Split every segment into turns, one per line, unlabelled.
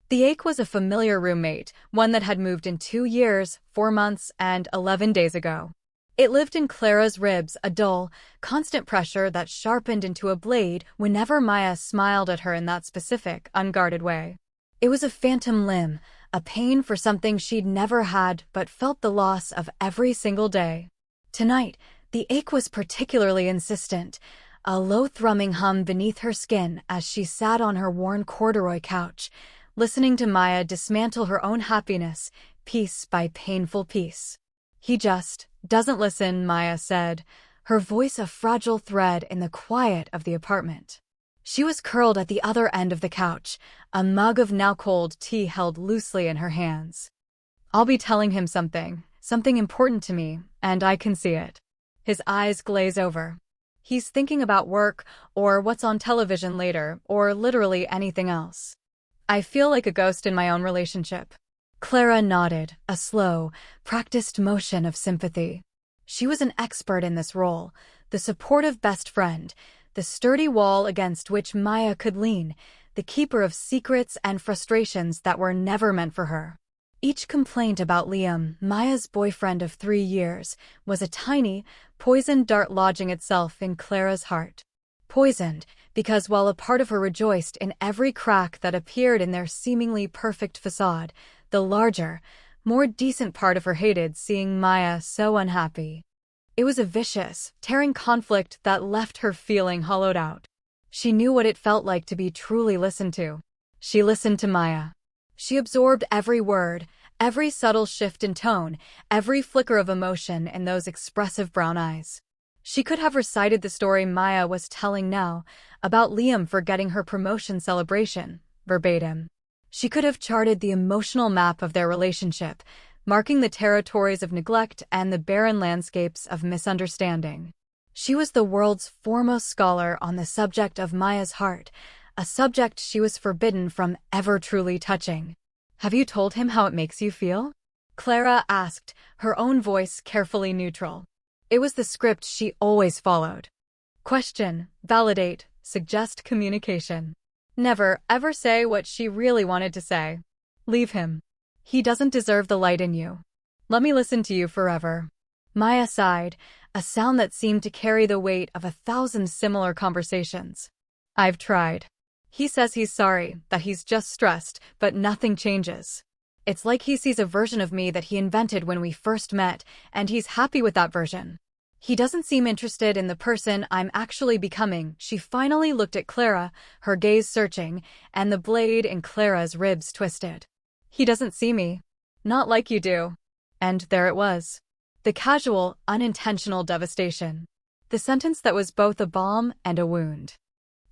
The ache was a familiar roommate, one that had moved in 2 years, 4 months, and 11 days ago. It lived in Clara's ribs, a dull, constant pressure that sharpened into a blade whenever Maya smiled at her in that specific, unguarded way. It was a phantom limb, a pain for something she'd never had but felt the loss of every single day. Tonight, the ache was particularly insistent, a low thrumming hum beneath her skin as she sat on her worn corduroy couch, listening to Maya dismantle her own happiness, piece by painful piece. "He just doesn't listen," Maya said, her voice a fragile thread in the quiet of the apartment. She was curled at the other end of the couch, a mug of now-cold tea held loosely in her hands. "I'll be telling him something important to me, and I can see it." His eyes glaze over. He's thinking about work, or what's on television later, or literally anything else. "I feel like a ghost in my own relationship." Clara nodded, a slow, practiced motion of sympathy. She was an expert in this role, the supportive best friend, the sturdy wall against which Maya could lean, the keeper of secrets and frustrations that were never meant for her. Each complaint about Liam, Maya's boyfriend of 3 years, was a tiny, poisoned dart lodging itself in Clara's heart. Poisoned, because while a part of her rejoiced in every crack that appeared in their seemingly perfect facade, the larger, more decent part of her hated seeing Maya so unhappy. It was a vicious, tearing conflict that left her feeling hollowed out. She knew what it felt like to be truly listened to. She listened to Maya. She absorbed every word, every subtle shift in tone, every flicker of emotion in those expressive brown eyes. She could have recited the story Maya was telling now, about Liam forgetting her promotion celebration, verbatim. She could have charted the emotional map of their relationship, marking the territories of neglect and the barren landscapes of misunderstanding. She was the world's foremost scholar on the subject of Maya's heart, a subject she was forbidden from ever truly touching. "Have you told him how it makes you feel?" Clara asked, her own voice carefully neutral. It was the script she always followed. Question, validate, suggest communication. Never, ever say what she really wanted to say. Leave him. He doesn't deserve the light in you. Let me listen to you forever. Maya sighed, a sound that seemed to carry the weight of 1,000 similar conversations. "I've tried. He says he's sorry, that he's just stressed, but nothing changes. It's like he sees a version of me that he invented when we first met, and he's happy with that version. He doesn't seem interested in the person I'm actually becoming." She finally looked at Clara, her gaze searching, and the blade in Clara's ribs twisted. "He doesn't see me. Not like you do." And there it was. The casual, unintentional devastation. The sentence that was both a balm and a wound.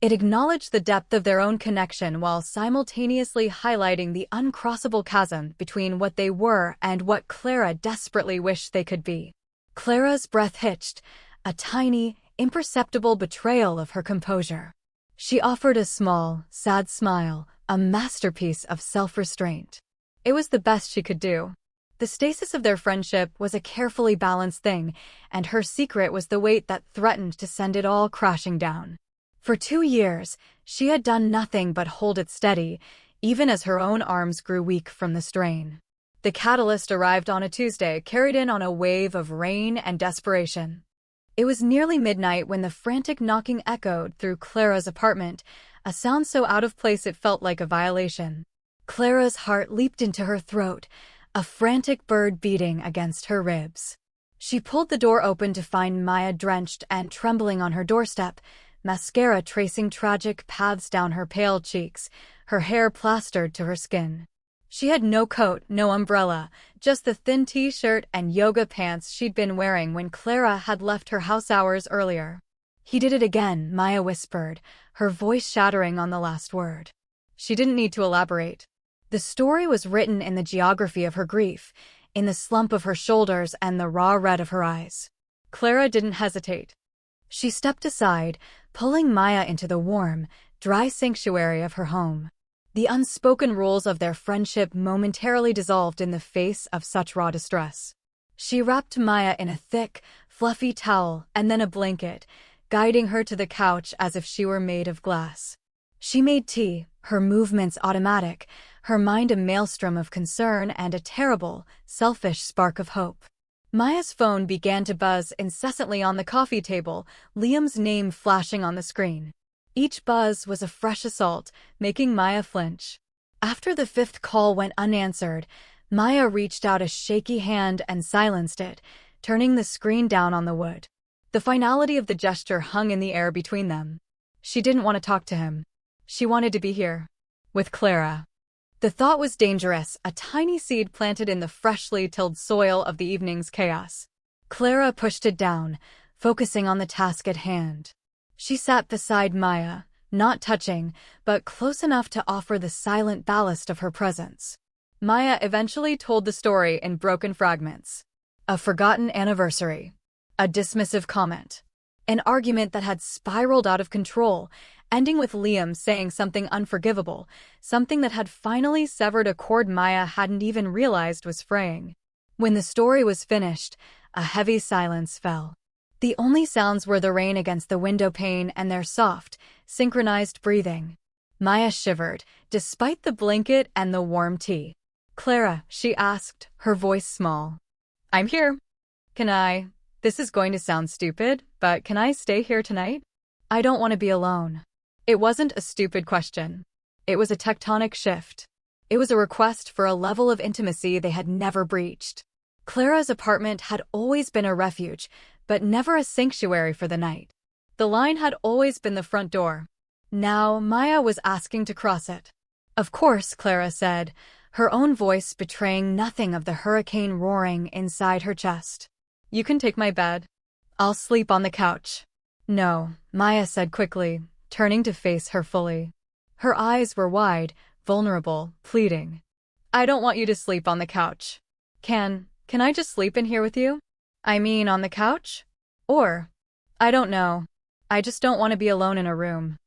It acknowledged the depth of their own connection while simultaneously highlighting the uncrossable chasm between what they were and what Clara desperately wished they could be. Clara's breath hitched, a tiny, imperceptible betrayal of her composure. She offered a small, sad smile, a masterpiece of self-restraint. It was the best she could do. The stasis of their friendship was a carefully balanced thing, and her secret was the weight that threatened to send it all crashing down. For 2 years, she had done nothing but hold it steady, even as her own arms grew weak from the strain. The catalyst arrived on a Tuesday, carried in on a wave of rain and desperation. It was nearly midnight when the frantic knocking echoed through Clara's apartment, a sound so out of place it felt like a violation. Clara's heart leaped into her throat, a frantic bird beating against her ribs. She pulled the door open to find Maya drenched and trembling on her doorstep, mascara tracing tragic paths down her pale cheeks, her hair plastered to her skin. She had no coat, no umbrella, just the thin t-shirt and yoga pants she'd been wearing when Clara had left her house hours earlier. "He did it again," Maya whispered, her voice shattering on the last word. She didn't need to elaborate. The story was written in the geography of her grief, in the slump of her shoulders and the raw red of her eyes. Clara didn't hesitate. She stepped aside, pulling Maya into the warm, dry sanctuary of her home. The unspoken rules of their friendship momentarily dissolved in the face of such raw distress. She wrapped Maya in a thick, fluffy towel and then a blanket, guiding her to the couch as if she were made of glass. She made tea, her movements automatic, her mind a maelstrom of concern and a terrible, selfish spark of hope. Maya's phone began to buzz incessantly on the coffee table, Liam's name flashing on the screen. Each buzz was a fresh assault, making Maya flinch. After the fifth call went unanswered, Maya reached out a shaky hand and silenced it, turning the screen down on the wood. The finality of the gesture hung in the air between them. She didn't want to talk to him. She wanted to be here. With Clara. The thought was dangerous, a tiny seed planted in the freshly tilled soil of the evening's chaos. Clara pushed it down, focusing on the task at hand. She sat beside Maya, not touching, but close enough to offer the silent ballast of her presence. Maya eventually told the story in broken fragments. A forgotten anniversary. A dismissive comment. An argument that had spiraled out of control, ending with Liam saying something unforgivable, something that had finally severed a cord Maya hadn't even realized was fraying. When the story was finished, a heavy silence fell. The only sounds were the rain against the window pane and their soft, synchronized breathing. Maya shivered, despite the blanket and the warm tea. "Clara," she asked, her voice small. "I'm here. This is going to sound stupid, but can I stay here tonight? I don't want to be alone." It wasn't a stupid question. It was a tectonic shift. It was a request for a level of intimacy they had never breached. Clara's apartment had always been a refuge, but never a sanctuary for the night. The line had always been the front door. Now Maya was asking to cross it. "Of course," Clara said, her own voice betraying nothing of the hurricane roaring inside her chest. "You can take my bed. I'll sleep on the couch." "No," Maya said quickly, turning to face her fully. Her eyes were wide, vulnerable, pleading. "I don't want you to sleep on the couch. Can I just sleep in here with you? I mean, on the couch? Or, I don't know. I just don't want to be alone in a room."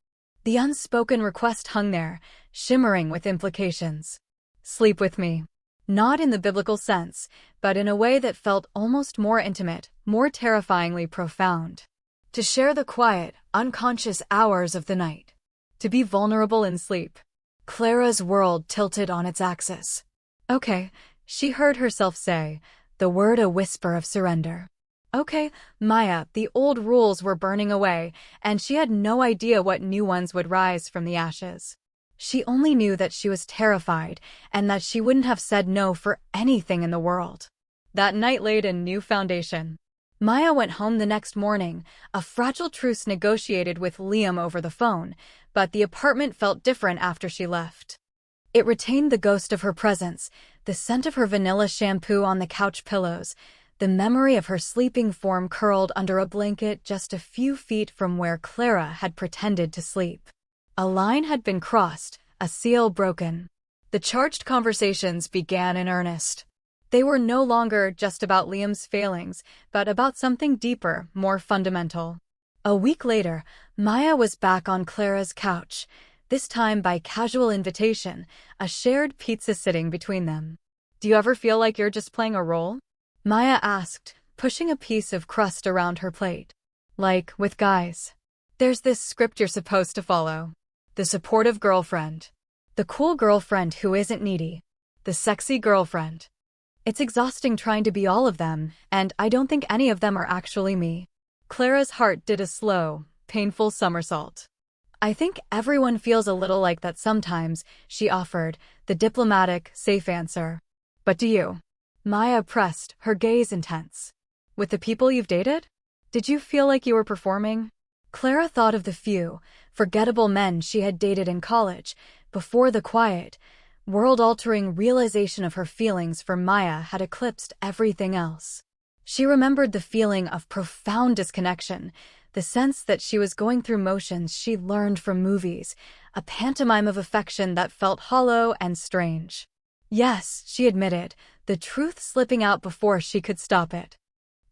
The unspoken request hung there, shimmering with implications. Sleep with me. Not in the biblical sense, but in a way that felt almost more intimate, more terrifyingly profound. To share the quiet, unconscious hours of the night. To be vulnerable in sleep. Clara's world tilted on its axis. "Okay," she heard herself say, the word a whisper of surrender. "Okay, Maya," the old rules were burning away, and she had no idea what new ones would rise from the ashes. She only knew that she was terrified, and that she wouldn't have said no for anything in the world. That night laid a new foundation. Maya went home the next morning, a fragile truce negotiated with Liam over the phone, but the apartment felt different after she left. It retained the ghost of her presence, the scent of her vanilla shampoo on the couch pillows, the memory of her sleeping form curled under a blanket just a few feet from where Clara had pretended to sleep. A line had been crossed, a seal broken. The charged conversations began in earnest. They were no longer just about Liam's failings, but about something deeper, more fundamental. A week later, Maya was back on Clara's couch, this time by casual invitation, a shared pizza sitting between them. "Do you ever feel like you're just playing a role?" Maya asked, pushing a piece of crust around her plate. "Like, with guys. There's this script you're supposed to follow. The supportive girlfriend. The cool girlfriend who isn't needy. The sexy girlfriend. It's exhausting trying to be all of them, and I don't think any of them are actually me." Clara's heart did a slow, painful somersault. "I think everyone feels a little like that sometimes," she offered, the diplomatic, safe answer. "But do you?" Maya pressed, her gaze intense. "With the people you've dated? Did you feel like you were performing?" Clara thought of the few, forgettable men she had dated in college, before the quiet, world-altering realization of her feelings for Maya had eclipsed everything else. She remembered the feeling of profound disconnection, the sense that she was going through motions she learned from movies, a pantomime of affection that felt hollow and strange. Yes, she admitted, the truth slipping out before she could stop it.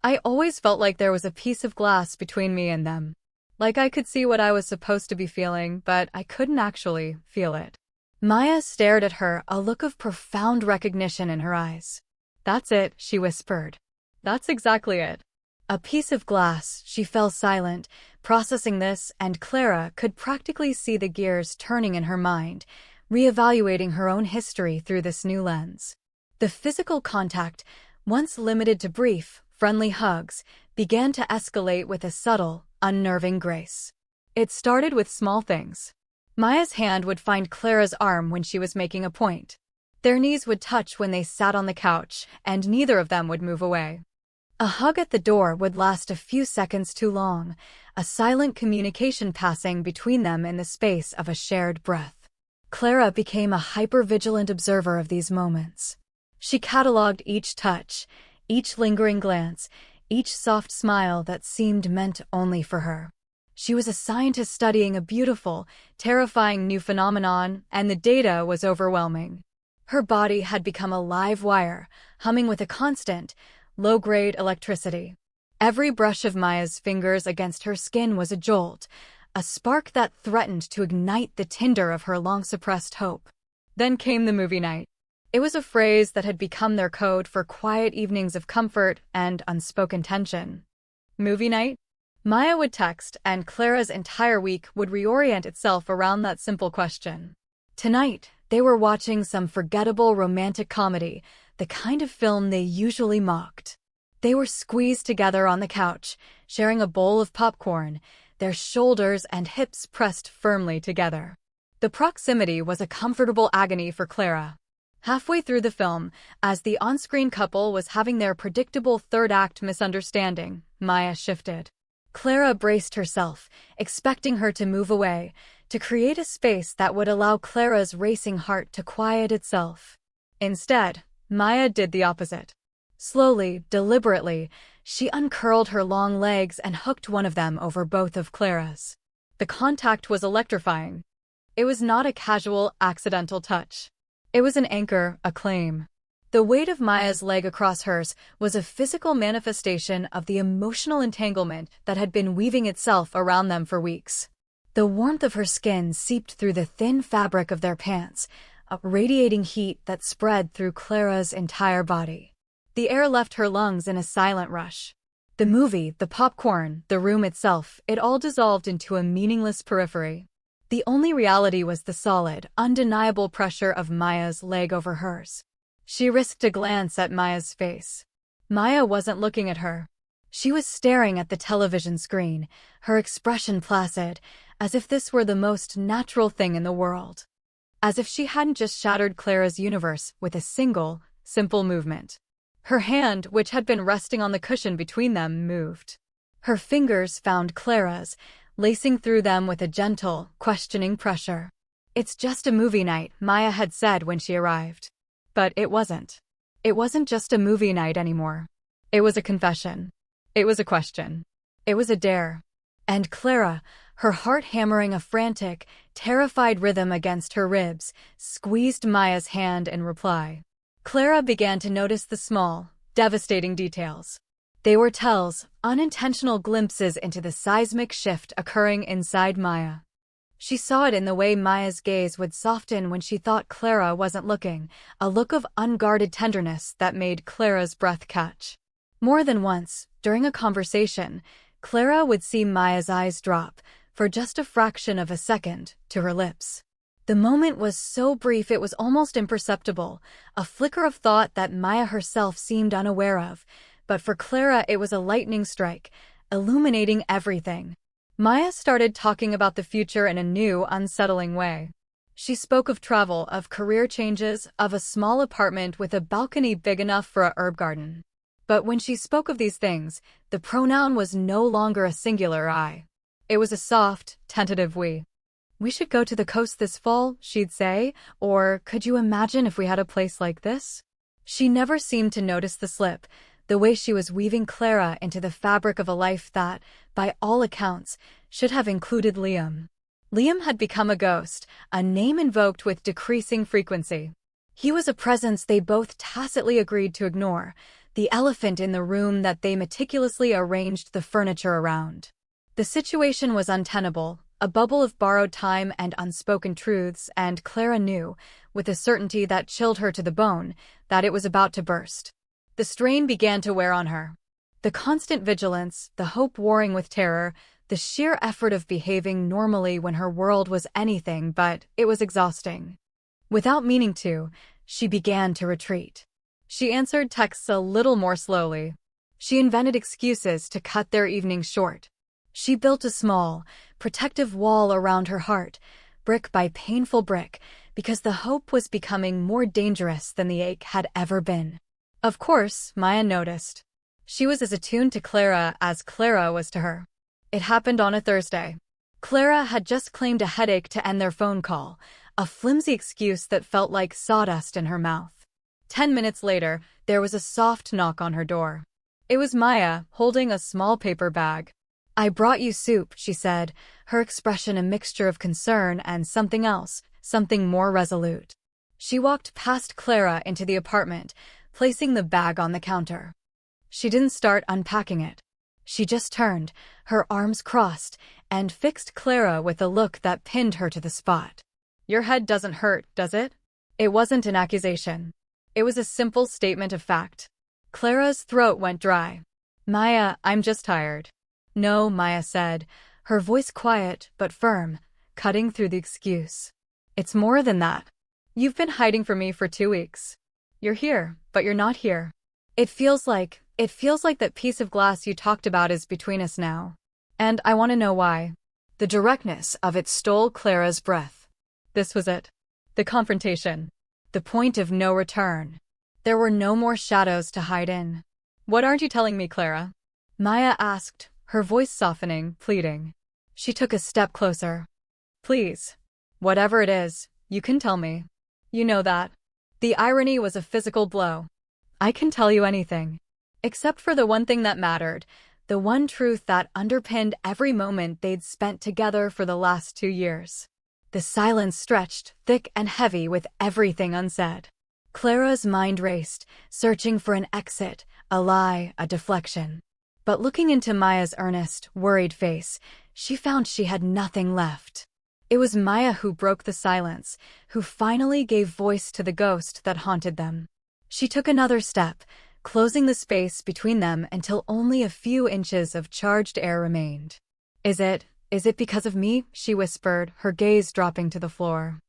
"I always felt like there was a piece of glass between me and them. Like I could see what I was supposed to be feeling, but I couldn't actually feel it." Maya stared at her, a look of profound recognition in her eyes. "That's it," she whispered. "That's exactly it." A piece of glass, she fell silent, processing this, and Clara could practically see the gears turning in her mind, reevaluating her own history through this new lens. The physical contact, once limited to brief, friendly hugs, began to escalate with a subtle, unnerving grace. It started with small things. Maya's hand would find Clara's arm when she was making a point. Their knees would touch when they sat on the couch, and neither of them would move away. A hug at the door would last a few seconds too long, a silent communication passing between them in the space of a shared breath. Clara became a hyper-vigilant observer of these moments. She catalogued each touch, each lingering glance, each soft smile that seemed meant only for her. She was a scientist studying a beautiful, terrifying new phenomenon, and the data was overwhelming. Her body had become a live wire, humming with a constant, low-grade electricity. Every brush of Maya's fingers against her skin was a jolt, a spark that threatened to ignite the tinder of her long-suppressed hope. Then came the movie night. It was a phrase that had become their code for quiet evenings of comfort and unspoken tension. Movie night? Maya would text, and Clara's entire week would reorient itself around that simple question. Tonight, they were watching some forgettable romantic comedy, the kind of film they usually mocked. They were squeezed together on the couch, sharing a bowl of popcorn, their shoulders and hips pressed firmly together. The proximity was a comfortable agony for Clara. Halfway through the film, as the on-screen couple was having their predictable third-act misunderstanding, Maya shifted. Clara braced herself, expecting her to move away, to create a space that would allow Clara's racing heart to quiet itself. Instead, Maya did the opposite. Slowly, deliberately, she uncurled her long legs and hooked one of them over both of Clara's. The contact was electrifying. It was not a casual, accidental touch. It was an anchor, a claim. The weight of Maya's leg across hers was a physical manifestation of the emotional entanglement that had been weaving itself around them for weeks. The warmth of her skin seeped through the thin fabric of their pants, a radiating heat that spread through Clara's entire body. The air left her lungs in a silent rush. The movie, the popcorn, the room itself, it all dissolved into a meaningless periphery. The only reality was the solid, undeniable pressure of Maya's leg over hers. She risked a glance at Maya's face. Maya wasn't looking at her. She was staring at the television screen, her expression placid, as if this were the most natural thing in the world. As if she hadn't just shattered Clara's universe with a single, simple movement. Her hand, which had been resting on the cushion between them, moved. Her fingers found Clara's, lacing through them with a gentle, questioning pressure. "It's just a movie night," Maya had said when she arrived. But it wasn't. It wasn't just a movie night anymore. It was a confession. It was a question. It was a dare. And Clara, her heart hammering a frantic, terrified rhythm against her ribs, squeezed Maya's hand in reply. Clara began to notice the small, devastating details. They were tells, unintentional glimpses into the seismic shift occurring inside Maya. She saw it in the way Maya's gaze would soften when she thought Clara wasn't looking, a look of unguarded tenderness that made Clara's breath catch. More than once, during a conversation, Clara would see Maya's eyes drop, for just a fraction of a second, to her lips. The moment was so brief it was almost imperceptible, a flicker of thought that Maya herself seemed unaware of, but for Clara it was a lightning strike, illuminating everything. Maya started talking about the future in a new, unsettling way. She spoke of travel, of career changes, of a small apartment with a balcony big enough for a herb garden. But when she spoke of these things, the pronoun was no longer a singular I. It was a soft, tentative we. "We should go to the coast this fall," she'd say, or "Could you imagine if we had a place like this?" She never seemed to notice the slip, the way she was weaving Clara into the fabric of a life that, by all accounts, should have included Liam. Liam had become a ghost, a name invoked with decreasing frequency. He was a presence they both tacitly agreed to ignore, the elephant in the room that they meticulously arranged the furniture around. The situation was untenable, a bubble of borrowed time and unspoken truths, and Clara knew, with a certainty that chilled her to the bone, that it was about to burst. The strain began to wear on her. The constant vigilance, the hope warring with terror, the sheer effort of behaving normally when her world was anything but, it was exhausting. Without meaning to, she began to retreat. She answered texts a little more slowly. She invented excuses to cut their evening short. She built a small, protective wall around her heart, brick by painful brick, because the hope was becoming more dangerous than the ache had ever been. Of course, Maya noticed. She was as attuned to Clara as Clara was to her. It happened on a Thursday. Clara had just claimed a headache to end their phone call, a flimsy excuse that felt like sawdust in her mouth. 10 minutes later, there was a soft knock on her door. It was Maya, holding a small paper bag. "I brought you soup," she said, her expression a mixture of concern and something else, something more resolute. She walked past Clara into the apartment, placing the bag on the counter. She didn't start unpacking it. She just turned, her arms crossed, and fixed Clara with a look that pinned her to the spot. "Your head doesn't hurt, does it?" It wasn't an accusation. It was a simple statement of fact. Clara's throat went dry. "Maya, I'm just tired." "No," Maya said, her voice quiet but firm, cutting through the excuse. "It's more than that. You've been hiding from me for 2 weeks. You're here, but you're not here. It feels like that piece of glass you talked about is between us now. And I want to know why." The directness of it stole Clara's breath. This was it. The confrontation. The point of no return. There were no more shadows to hide in. "What aren't you telling me, Clara?" Maya asked, her voice softening, pleading. She took a step closer. "Please. Whatever it is, you can tell me. You know that." The irony was a physical blow. "I can tell you anything. Except for the one thing that mattered, the one truth that underpinned every moment they'd spent together for the last 2 years." The silence stretched, thick and heavy with everything unsaid. Clara's mind raced, searching for an exit, a lie, a deflection. But looking into Maya's earnest, worried face, she found she had nothing left. It was Maya who broke the silence, who finally gave voice to the ghost that haunted them. She took another step, closing the space between them until only a few inches of charged air remained. Is it because of me?" she whispered, her gaze dropping to the floor.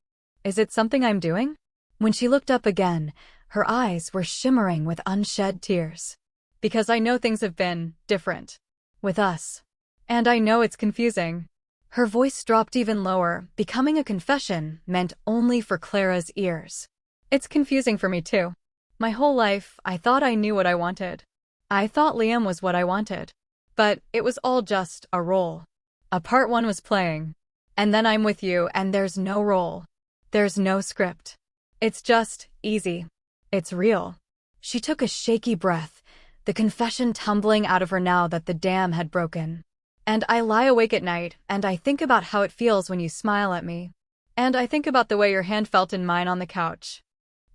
"Is it something I'm doing?" When she looked up again, her eyes were shimmering with unshed tears. "Because I know things have been different. With us. And I know it's confusing." Her voice dropped even lower, becoming a confession meant only for Clara's ears. "It's confusing for me too. My whole life, I thought I knew what I wanted. I thought Liam was what I wanted. But it was all just a role. A part one was playing. And then I'm with you and there's no role. There's no script. It's just easy. It's real." She took a shaky breath, the confession tumbling out of her now that the dam had broken. "And I lie awake at night, and I think about how it feels when you smile at me. And I think about the way your hand felt in mine on the couch.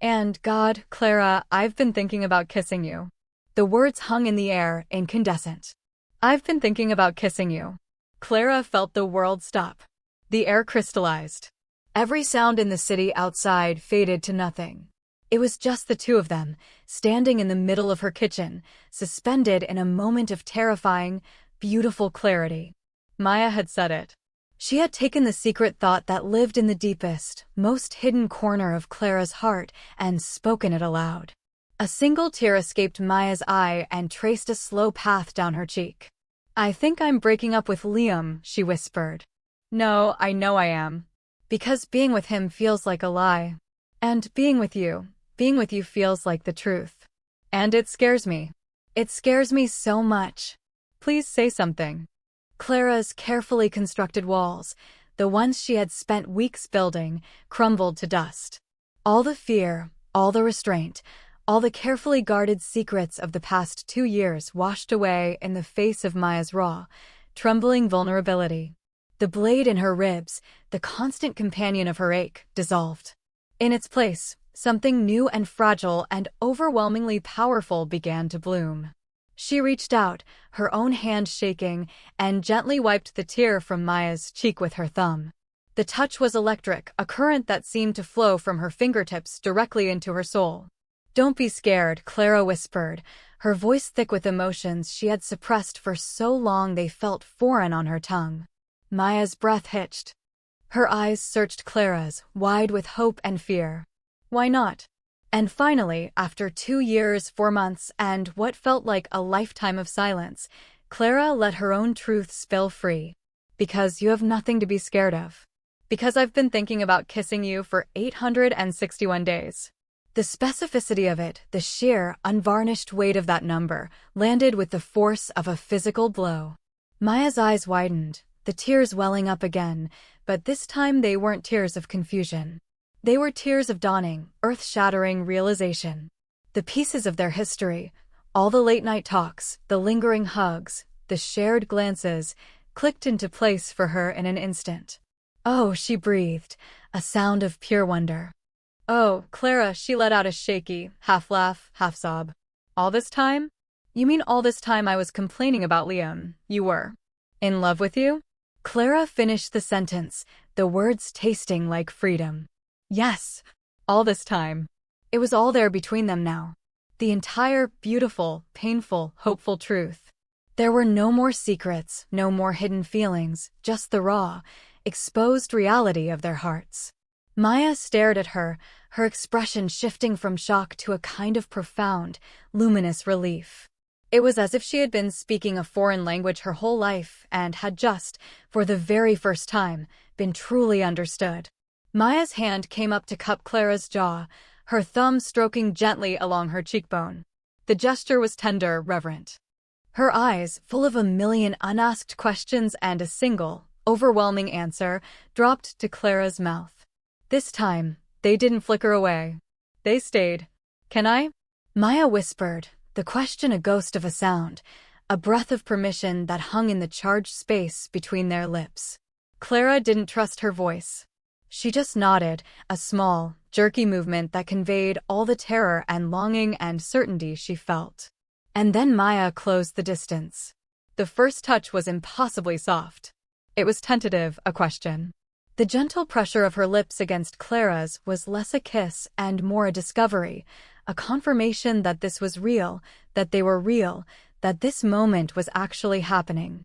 And God, Clara, I've been thinking about kissing you." The words hung in the air, incandescent. "I've been thinking about kissing you." Clara felt the world stop. The air crystallized. Every sound in the city outside faded to nothing. It was just the two of them, standing in the middle of her kitchen, suspended in a moment of terrifying, beautiful clarity. Maya had said it. She had taken the secret thought that lived in the deepest, most hidden corner of Clara's heart and spoken it aloud. A single tear escaped Maya's eye and traced a slow path down her cheek. "I think I'm breaking up with Liam," she whispered. "No, I know I am. Because being with him feels like a lie. And being with you feels like the truth. And it scares me. It scares me so much. Please say something." Clara's carefully constructed walls, the ones she had spent weeks building, crumbled to dust. All the fear, all the restraint, all the carefully guarded secrets of the past 2 years washed away in the face of Maya's raw, trembling vulnerability. The blade in her ribs, the constant companion of her ache, dissolved. In its place, something new and fragile and overwhelmingly powerful began to bloom. She reached out, her own hand shaking, and gently wiped the tear from Maya's cheek with her thumb. The touch was electric, a current that seemed to flow from her fingertips directly into her soul. "Don't be scared," Clara whispered, her voice thick with emotions she had suppressed for so long they felt foreign on her tongue. Maya's breath hitched. Her eyes searched Clara's, wide with hope and fear. Why not? And finally, after 2 years, 4 months, and what felt like a lifetime of silence, Clara let her own truth spill free. Because you have nothing to be scared of. Because I've been thinking about kissing you for 861 days. The specificity of it, the sheer, unvarnished weight of that number, landed with the force of a physical blow. Maya's eyes widened, the tears welling up again, but this time they weren't tears of confusion. They were tears of dawning, earth-shattering realization. The pieces of their history, all the late-night talks, the lingering hugs, the shared glances, clicked into place for her in an instant. Oh, she breathed, a sound of pure wonder. Oh, Clara, she let out a shaky, half-laugh, half-sob. All this time? You mean all this time I was complaining about Liam, you were in love with you? Clara finished the sentence, the words tasting like freedom. Yes, all this time. It was all there between them now. The entire, beautiful, painful, hopeful truth. There were no more secrets, no more hidden feelings, just the raw, exposed reality of their hearts. Maya stared at her, her expression shifting from shock to a kind of profound, luminous relief. It was as if she had been speaking a foreign language her whole life and had just, for the very first time, been truly understood. Maya's hand came up to cup Clara's jaw, her thumb stroking gently along her cheekbone. The gesture was tender, reverent. Her eyes, full of a million unasked questions and a single, overwhelming answer, dropped to Clara's mouth. This time, they didn't flicker away. They stayed. Can I? Maya whispered, the question a ghost of a sound, a breath of permission that hung in the charged space between their lips. Clara didn't trust her voice. She just nodded, a small, jerky movement that conveyed all the terror and longing and certainty she felt. And then Maya closed the distance. The first touch was impossibly soft. It was tentative, a question. The gentle pressure of her lips against Clara's was less a kiss and more a discovery, a confirmation that this was real, that they were real, that this moment was actually happening.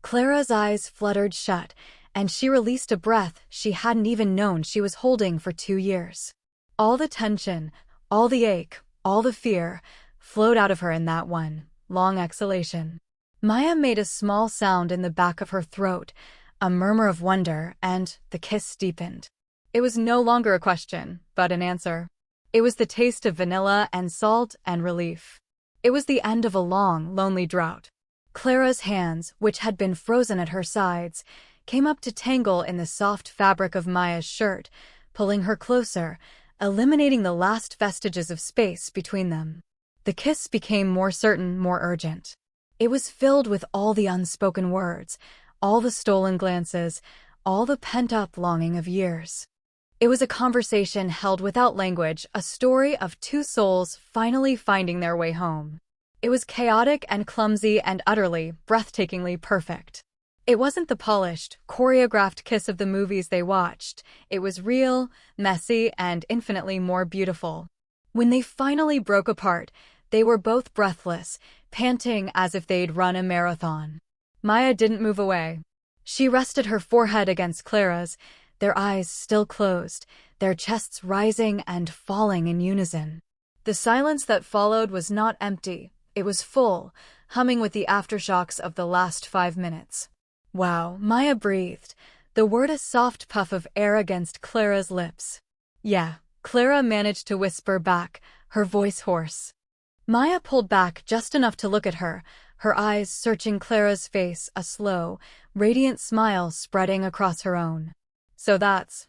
Clara's eyes fluttered shut, and she released a breath she hadn't even known she was holding for 2 years. All the tension, all the ache, all the fear, flowed out of her in that one, long exhalation. Maya made a small sound in the back of her throat, a murmur of wonder, and the kiss deepened. It was no longer a question, but an answer. It was the taste of vanilla and salt and relief. It was the end of a long, lonely drought. Clara's hands, which had been frozen at her sides, came up to tangle in the soft fabric of Maya's shirt, pulling her closer, eliminating the last vestiges of space between them. The kiss became more certain, more urgent. It was filled with all the unspoken words, all the stolen glances, all the pent-up longing of years. It was a conversation held without language, a story of 2 souls finally finding their way home. It was chaotic and clumsy and utterly, breathtakingly perfect. It wasn't the polished, choreographed kiss of the movies they watched. It was real, messy, and infinitely more beautiful. When they finally broke apart, they were both breathless, panting as if they'd run a marathon. Maya didn't move away. She rested her forehead against Clara's, their eyes still closed, their chests rising and falling in unison. The silence that followed was not empty, it was full, humming with the aftershocks of the last 5 minutes. Wow, Maya breathed, the word a soft puff of air against Clara's lips. Yeah, Clara managed to whisper back, her voice hoarse. Maya pulled back just enough to look at her, her eyes searching Clara's face, a slow, radiant smile spreading across her own. So that's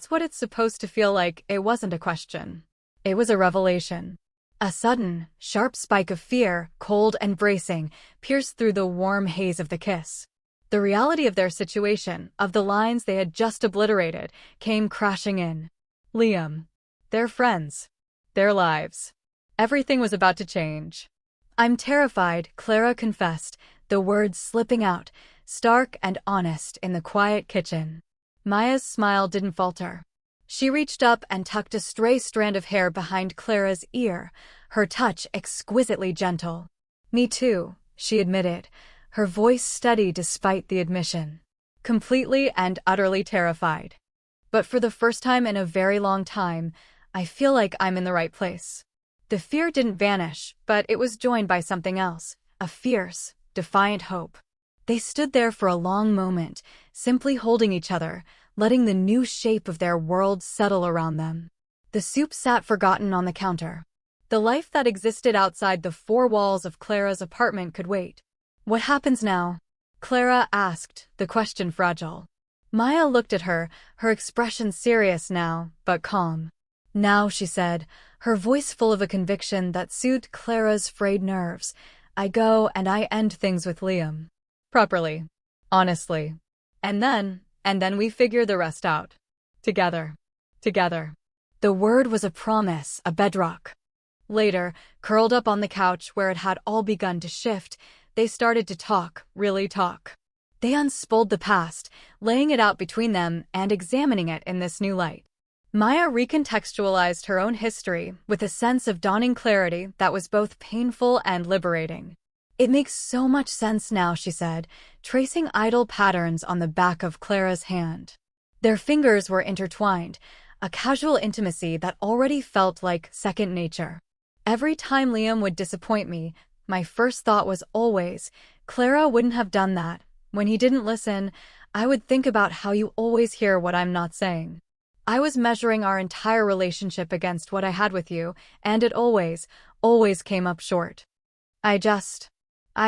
what it's supposed to feel like. It wasn't a question. It was a revelation. A sudden, sharp spike of fear, cold and bracing, pierced through the warm haze of the kiss. The reality of their situation, of the lines they had just obliterated, came crashing in. Liam. Their friends. Their lives. Everything was about to change. I'm terrified, Clara confessed, the words slipping out, stark and honest in the quiet kitchen. Maya's smile didn't falter. She reached up and tucked a stray strand of hair behind Clara's ear, her touch exquisitely gentle. Me too, she admitted, her voice steady despite the admission. completely and utterly terrified. But for the first time in a very long time, I feel like I'm in the right place. The fear didn't vanish, but it was joined by something else, a fierce, defiant hope. They stood there for a long moment, simply holding each other, letting the new shape of their world settle around them. The soup sat forgotten on the counter. The life that existed outside the four walls of Clara's apartment could wait. What happens now? Clara asked, the question fragile. Maya looked at her, her expression serious now, but calm. Now, she said, her voice full of a conviction that soothed Clara's frayed nerves, I go and I end things with Liam. Properly. Honestly. And then we figure the rest out. Together. Together. The word was a promise, a bedrock. Later, curled up on the couch where it had all begun to shift, they started to talk, really talk. They unspooled the past, laying it out between them and examining it in this new light. Maya recontextualized her own history with a sense of dawning clarity that was both painful and liberating. It makes so much sense now, she said, tracing idle patterns on the back of Clara's hand. Their fingers were intertwined, a casual intimacy that already felt like second nature. Every time Liam would disappoint me, my first thought was always, Clara wouldn't have done that. When he didn't listen, I would think about how you always hear what I'm not saying. I was measuring our entire relationship against what I had with you, and it always came up short. I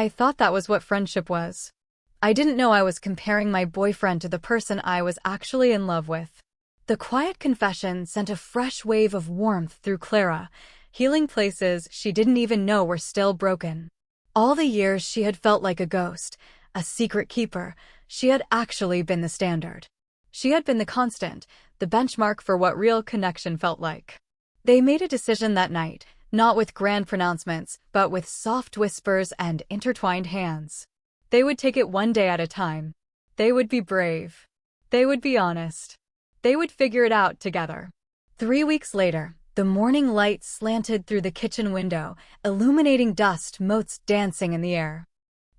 thought that was what friendship was. I didn't know I was comparing my boyfriend to the person I was actually in love with. The quiet confession sent a fresh wave of warmth through Clara, healing places she didn't even know were still broken. All the years she had felt like a ghost, a secret keeper, she had actually been the standard. She had been the constant, the benchmark for what real connection felt like. They made a decision that night, not with grand pronouncements, but with soft whispers and intertwined hands. They would take it one day at a time. They would be brave. They would be honest. They would figure it out together. 3 weeks later, the morning light slanted through the kitchen window, illuminating dust motes dancing in the air.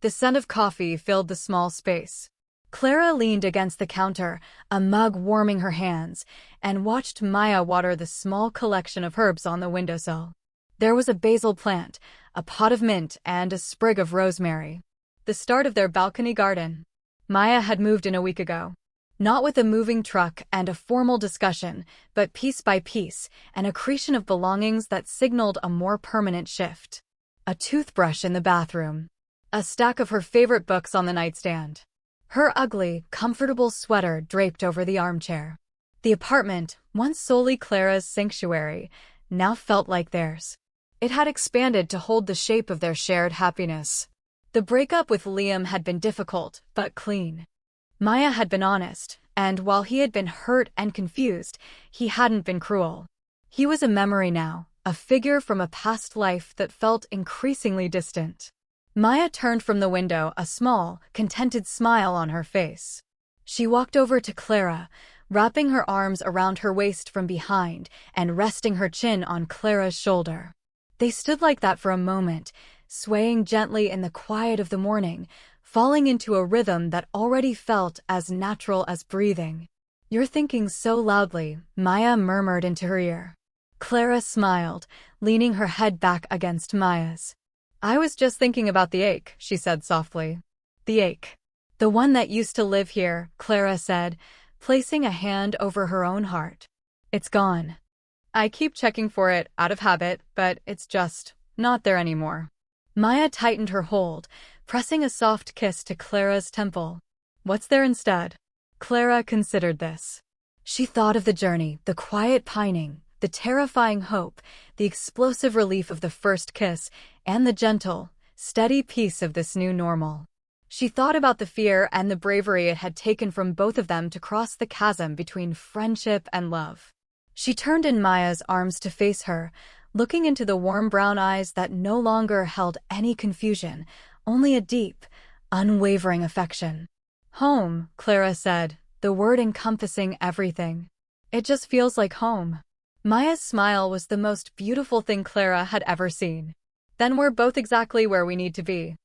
The scent of coffee filled the small space. Clara leaned against the counter, a mug warming her hands, and watched Maya water the small collection of herbs on the windowsill. There was a basil plant, a pot of mint, and a sprig of rosemary. The start of their balcony garden. Maya had moved in a week ago. Not with a moving truck and a formal discussion, but piece by piece, an accretion of belongings that signaled a more permanent shift. A toothbrush in the bathroom. A stack of her favorite books on the nightstand. Her ugly, comfortable sweater draped over the armchair. The apartment, once solely Clara's sanctuary, now felt like theirs. It had expanded to hold the shape of their shared happiness. The breakup with Liam had been difficult, but clean. Maya had been honest, and while he had been hurt and confused, he hadn't been cruel. He was a memory now, a figure from a past life that felt increasingly distant. Maya turned from the window, a small, contented smile on her face. She walked over to Clara, wrapping her arms around her waist from behind and resting her chin on Clara's shoulder. They stood like that for a moment, swaying gently in the quiet of the morning, falling into a rhythm that already felt as natural as breathing. You're thinking so loudly, Maya murmured into her ear. Clara smiled, leaning her head back against Maya's. I was just thinking about the ache, she said softly. The ache. The one that used to live here, Clara said, placing a hand over her own heart. It's gone. I keep checking for it out of habit, but it's just not there anymore. Maya tightened her hold, pressing a soft kiss to Clara's temple. What's there instead? Clara considered this. She thought of the journey, the quiet pining, the terrifying hope, the explosive relief of the first kiss, and the gentle, steady peace of this new normal. She thought about the fear and the bravery it had taken from both of them to cross the chasm between friendship and love. She turned in Maya's arms to face her, looking into the warm brown eyes that no longer held any confusion, only a deep, unwavering affection. Home, Clara said, the word encompassing everything. It just feels like home. Maya's smile was the most beautiful thing Clara had ever seen. Then we're both exactly where we need to be.